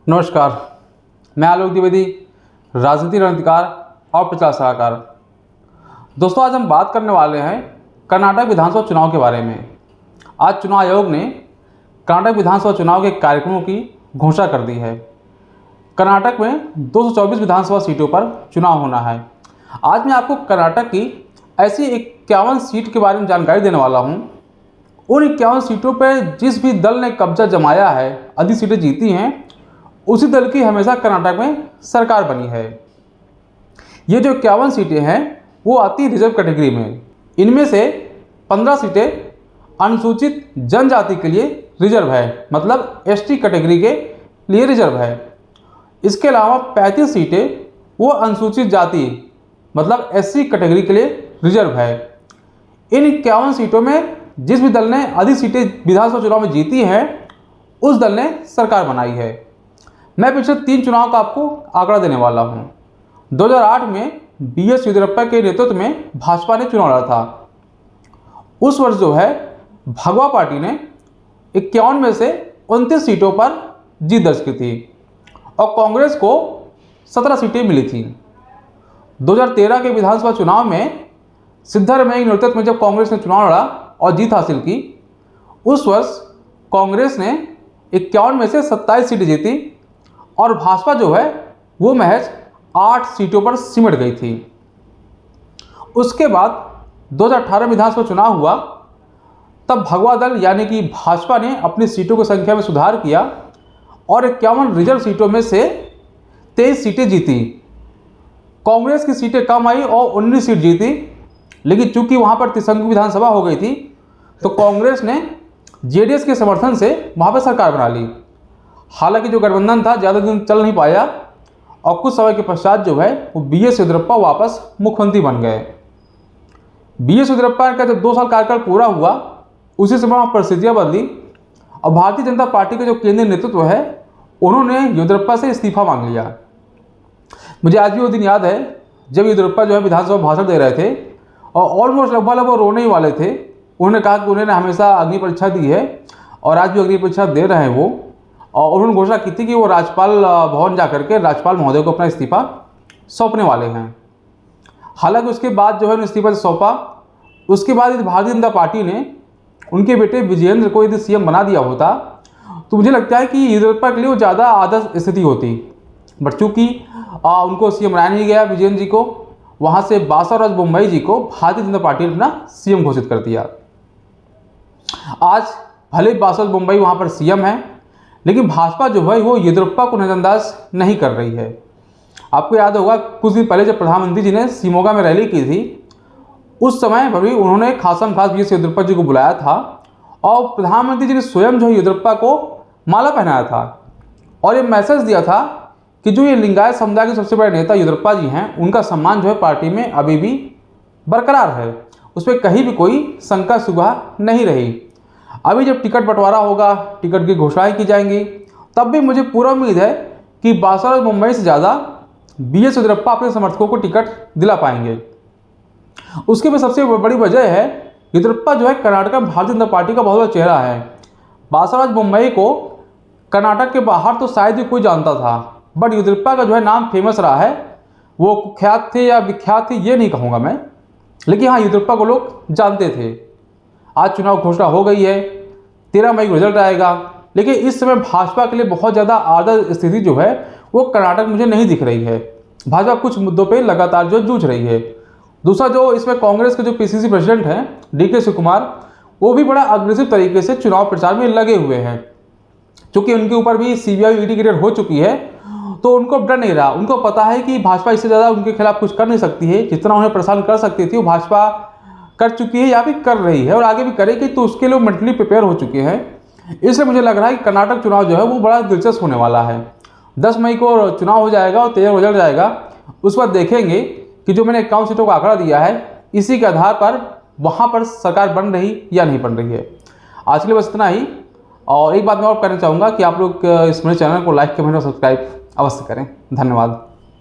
नमस्कार, मैं आलोक द्विवेदी, राजनीति रणनीतिकार और प्रचार सलाहकार। दोस्तों, आज हम बात करने वाले हैं कर्नाटक विधानसभा चुनाव के बारे में। आज चुनाव आयोग ने कर्नाटक विधानसभा चुनाव के कार्यक्रमों की घोषणा कर दी है। कर्नाटक में 224 विधानसभा सीटों पर चुनाव होना है। आज मैं आपको कर्नाटक की ऐसी 51 सीट के बारे में जानकारी देने वाला हूँ। उन 51 सीटों पर जिस भी दल ने कब्जा जमाया है, अधिक सीटें जीती हैं, उसी दल की हमेशा कर्नाटक में सरकार बनी है। ये जो 51 सीटें हैं वो आती रिजर्व कैटेगरी में। इनमें से 15 सीटें अनुसूचित जनजाति के लिए रिजर्व है, मतलब एसटी कैटेगरी के लिए रिजर्व है। इसके अलावा 35 सीटें वो अनुसूचित जाति मतलब एससी कैटेगरी के लिए रिजर्व है। इन 51 सीटों में जिस भी दल ने अधिक सीटें विधानसभा चुनाव में जीती हैं, उस दल ने सरकार बनाई है। मैं पिछले 3 चुनाव का आपको आंकड़ा देने वाला हूं। 2008 में बीएस येदियुरप्पा के नेतृत्व में भाजपा ने चुनाव लड़ा था। उस वर्ष जो है भगवा पार्टी ने 51 में से 29 सीटों पर जीत दर्ज की थी और कांग्रेस को 17 सीटें मिली थी। 2013 के विधानसभा चुनाव में सिद्धारमैया के नेतृत्व में जब कांग्रेस ने चुनाव लड़ा और जीत हासिल की, उस वर्ष कांग्रेस ने 51 में से 27 सीटें जीती और भाजपा जो है वो महज 8 सीटों पर सिमट गई थी। उसके बाद 2018 विधानसभा चुनाव हुआ, तब भगवा दल यानी कि भाजपा ने अपनी सीटों की संख्या में सुधार किया और 51 रिजर्व सीटों में से 23 सीटें जीती। कांग्रेस की सीटें कम आई और 19 सीट जीती, लेकिन चूंकि वहां पर त्रिशंकु विधानसभा हो गई थी, तो कांग्रेस ने जेडीएस के समर्थन से वहां पर सरकार बना ली। हालांकि जो गठबंधन था ज़्यादा दिन चल नहीं पाया और कुछ समय के पश्चात जो है वो बीएस येदियुरप्पा वापस मुख्यमंत्री बन गए। बीएस येदियुरप्पा का जब 2 साल कार्यकाल पूरा हुआ, उसी समय वहाँ परिस्थितियाँ बदली और भारतीय जनता पार्टी का जो केंद्रीय नेतृत्व है, उन्होंने येदियुरप्पा से इस्तीफा मांग लिया। मुझे आज भी वो दिन याद है जब येदियुरप्पा जो है विधानसभा भाषण दे रहे थे और ऑलमोस्ट लगभग रोने ही वाले थे। उन्होंने कहा कि उन्होंने हमेशा अग्नि परीक्षा दी है और आज भी अग्नि परीक्षा दे रहे हैं वो, और उन्होंने घोषणा की थी कि वो राज्यपाल भवन जाकर के राज्यपाल महोदय को अपना इस्तीफा सौंपने वाले हैं। हालांकि उसके बाद जो है उन्होंने इस्तीफा सौंपा। उसके बाद यदि भारतीय जनता पार्टी ने उनके बेटे विजयेंद्र को यदि सीएम बना दिया होता, तो मुझे लगता है कि येदियुरप्पा के लिए वो ज़्यादा आदर्श स्थिति होती। बट चूँकि उनको सीएम बनाया नहीं गया, विजयेंद्र जी को, वहाँ से बासवराज बोम्मई जी को भारतीय जनता पार्टी ने अपना सीएम घोषित कर दिया। आज भले बासवराज बोम्मई वहाँ पर सीएम है, लेकिन भाजपा जो है वो येदियुरप्पा को नजरअंदाज नहीं कर रही है। आपको याद होगा कुछ दिन पहले जब प्रधानमंत्री जी ने शिमोगा में रैली की थी, उस समय भी उन्होंने खासम खास बीएस येदियुरप्पा जी को बुलाया था और प्रधानमंत्री जी ने स्वयं जो है येदियुरप्पा को माला पहनाया था और ये मैसेज दिया था कि जो ये लिंगायत समुदाय के सबसे बड़े नेता येदियुरप्पा जी हैं, उनका सम्मान जो है पार्टी में अभी भी बरकरार है, उस पर कहीं भी कोई शंका शुबा नहीं रही। अभी जब टिकट बंटवारा होगा, टिकट की घोषणाएं की जाएंगी, तब भी मुझे पूरा उम्मीद है कि बासवराज बोम्मई से ज़्यादा बीएस येदियुरप्पा अपने समर्थकों को टिकट दिला पाएंगे। उसके भी सबसे बड़ी वजह है येदियुरप्पा जो है कर्नाटक में भारतीय जनता पार्टी का बहुत बड़ा चेहरा है। बासवराज बोम्मई को कर्नाटक के बाहर तो शायद ही कोई जानता था, बट येदियुरप्पा का जो है नाम फेमस रहा है। वो कुख्यात थे या विख्यात थे ये नहीं कहूँगा मैं, लेकिन हाँ येदियुरप्पा को लोग जानते थे। आज चुनाव घोषणा हो गई है, 13 मई को रिजल्ट आएगा, लेकिन इस समय भाजपा के लिए बहुत ज़्यादा आदर्श स्थिति जो है वो कर्नाटक मुझे नहीं दिख रही है। भाजपा कुछ मुद्दों पे लगातार जो जूझ रही है। दूसरा, जो इसमें कांग्रेस के जो पीसीसी प्रेसिडेंट हैं डीके शिवकुमार, वो भी बड़ा अग्रेसिव तरीके से चुनाव प्रचार में लगे हुए हैं। क्योंकि उनके ऊपर भी सीबीआई ईडी की रेड हो चुकी है, तो उनको डर नहीं रहा। उनको पता है कि भाजपा इससे ज़्यादा उनके खिलाफ कुछ कर नहीं सकती है। जितना उन्हें परेशान कर सकती थी वो भाजपा कर चुकी है या भी कर रही है और आगे भी करेगी, तो उसके लिए मेंटली प्रिपेयर हो चुके हैं। इसलिए मुझे लग रहा है कि कर्नाटक चुनाव जो है वो बड़ा दिलचस्प होने वाला है। 10 मई को चुनाव हो जाएगा और 13 रिजल्ट जाएगा। उस पर देखेंगे कि जो मैंने 51 सीटों का आंकड़ा दिया है, इसी के आधार पर वहाँ पर सरकार बन रही या नहीं बन रही है। आज के लिए बस इतना ही। और एक बात मैं और कहना चाहूँगा कि आप लोग इस मेरे चैनल को लाइक, कमेंट और सब्सक्राइब अवश्य करें। धन्यवाद।